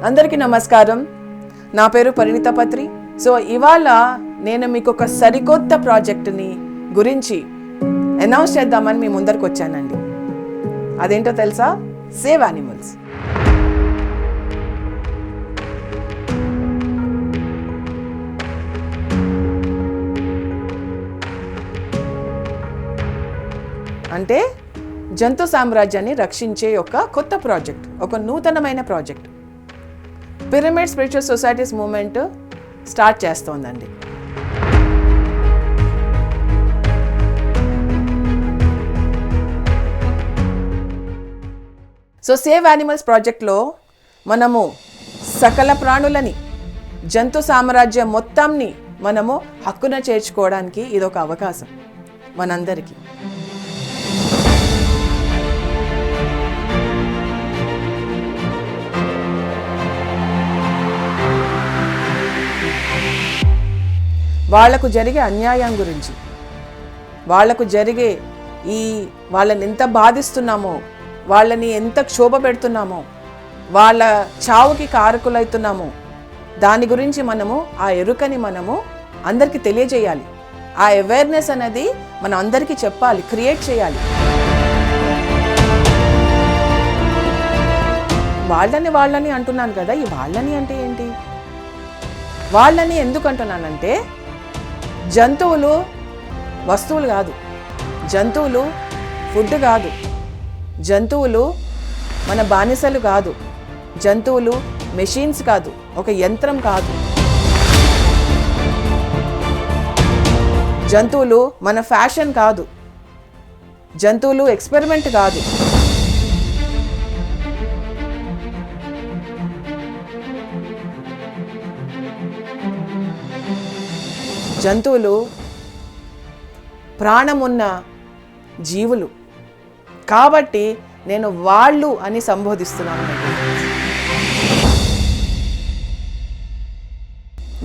అందరికీ నమస్కారం. నా పేరు Parinitha Patri. సో ఇవాళ నేను మీకు ఒక సరికొత్త ప్రాజెక్టుని గురించి అనౌన్స్ చేద్దామని మీ ముందరికి వచ్చానండి. అదేంటో తెలుసా? Save animals. అంటే జంతు సామ్రాజ్యాన్ని రక్షించే ఒక కొత్త ప్రాజెక్ట్, ఒక నూతనమైన ప్రాజెక్ట్ పిరమిడ్ స్పిరిచువల్ సొసైటీస్ మూవ్మెంట్ స్టార్ట్ చేస్తోందండి. సో సేవ్ యానిమల్స్ ప్రాజెక్ట్లో మనము సకల ప్రాణులని, జంతు సామ్రాజ్యం మొత్తాన్ని మనము హక్కున చేర్చుకోవడానికి ఇదొక అవకాశం మనందరికీ. వాళ్లకు జరిగే అన్యాయం గురించి, వాళ్లకు జరిగే వాళ్ళని ఎంత బాధిస్తున్నామో, వాళ్ళని ఎంత క్షోభ పెడుతున్నామో, వాళ్ళ చావుకి కారకులవుతున్నామో దాని గురించి మనము ఆ ఎరుకని మనము అందరికీ తెలియజేయాలి. ఆ అవేర్నెస్ అనేది మనం అందరికీ చెప్పాలి, క్రియేట్ చేయాలి. వాళ్ళని అంటున్నాను కదా, ఈ వాళ్ళని అంటే ఏంటి? వాళ్ళని ఎందుకు అంటున్నానంటే, జంతువులు వస్తువులు కాదు, జంతువులు ఫుడ్ కాదు, జంతువులు మన బానిసలు కాదు, జంతువులు మెషిన్స్ కాదు, ఒక యంత్రం కాదు, జంతువులు మన ఫ్యాషన్ కాదు, జంతువులు ఎక్స్పెరిమెంట్ కాదు. జంతువులు ప్రాణమున్న జీవులు కాబట్టి నేను వాళ్ళు అని సంబోధిస్తున్నాను.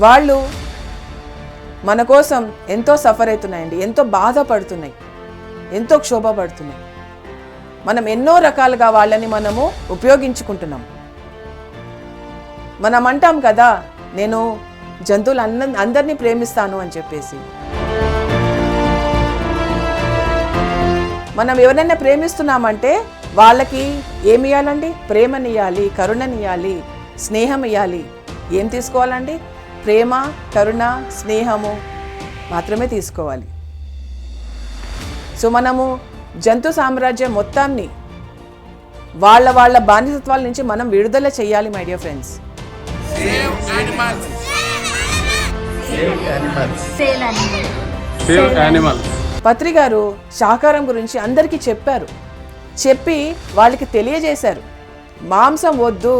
వాళ్ళు మన కోసం ఎంతో సఫర్ అవుతున్నాయండి, ఎంతో బాధపడుతున్నాయి, ఎంతో క్షోభపడుతున్నాయి. మనం ఎన్నో రకాలుగా వాళ్ళని మనము ఉపయోగించుకుంటున్నాం. మనం అంటాం కదా, నేను జంతువులు అందరినీ ప్రేమిస్తాను అని చెప్పేసి. మనం ఎవరైనా ప్రేమిస్తున్నామంటే వాళ్ళకి ఏమి ఇవ్వాలండి? ప్రేమనియాలి, కరుణనియాలి, స్నేహం ఇవ్వాలి. ఏం తీసుకోవాలండి? ప్రేమ, కరుణ, స్నేహము మాత్రమే తీసుకోవాలి. సో మనము జంతు సామ్రాజ్యం మొత్తాన్ని వాళ్ళ బానిసత్వాల నుంచి మనం విడుదల చేయాలి. మై డియర్ ఫ్రెండ్స్, పత్రి గారు శాకాహారం గురించి అందరికీ చెప్పి వాళ్ళకి తెలియజేశారు. మాంసం వద్దు,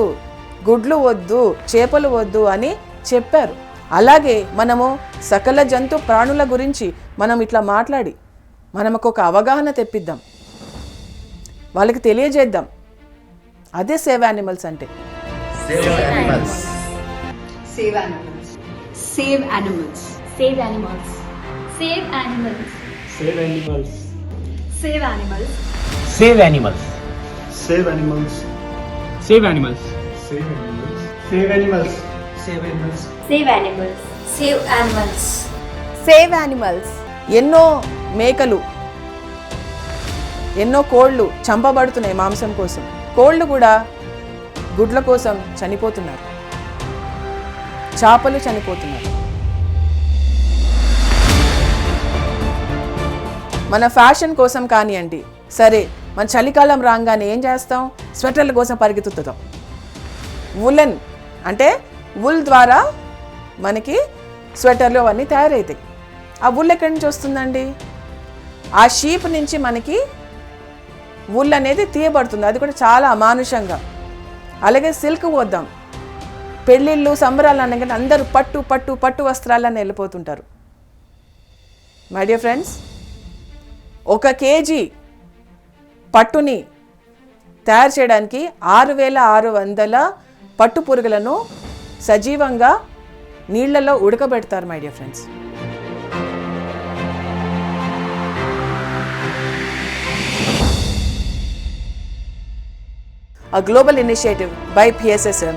గుడ్లు వద్దు, చేపలు వద్దు అని చెప్పారు. అలాగే మనము సకల జంతు ప్రాణుల గురించి మనం ఇట్లా మాట్లాడి మనకు ఒక అవగాహన తెప్పిద్దాం, వాళ్ళకి తెలియజేద్దాం. అదే సేవ్ యానిమల్స్ అంటే. Save animals. Save animals. Save animals. Save animals. Save animals. Save animals. Save animals. Save animals. Save animals. Save animals. Save animals. Save animals. Save animals. Save animals. Save animals. Save animals. ఎన్నో మేకలు, ఎన్నో కోళ్ళు చంపబడుతున్నాయి మాంసం కోసం. కోళ్ళు కూడా గుడ్ల కోసం చనిపోతున్నారు, చేపలు చనిపోతున్నారు. మన ఫ్యాషన్ కోసం కానివ్వండి, సరే మన చలికాలం రాగానే ఏం చేస్తాం? స్వెటర్ల కోసం పరిగెత్తుతాం. వులెన్ అంటే వుల్ ద్వారా మనకి స్వెటర్లు అవన్నీ తయారవుతాయి. ఆ వుల్ ఎక్కడి నుంచి వస్తుందండి? ఆ షీప్ నుంచి మనకి వుల్ అనేది తీయబడుతుంది, అది కూడా చాలా అమానుషంగా. అలాగే సిల్క్ పోద్దాం, పెళ్ళిళ్ళు సంబరాలు అనగానే అందరూ పట్టు వస్త్రాలని వెళ్ళిపోతుంటారు. మై డియర్ ఫ్రెండ్స్, 1 కేజీ పట్టుని తయారు చేయడానికి 6,600 పట్టు పురుగులను సజీవంగా నీళ్లలో ఉడకబెడతారు. My dear friends, a global initiative by PSSM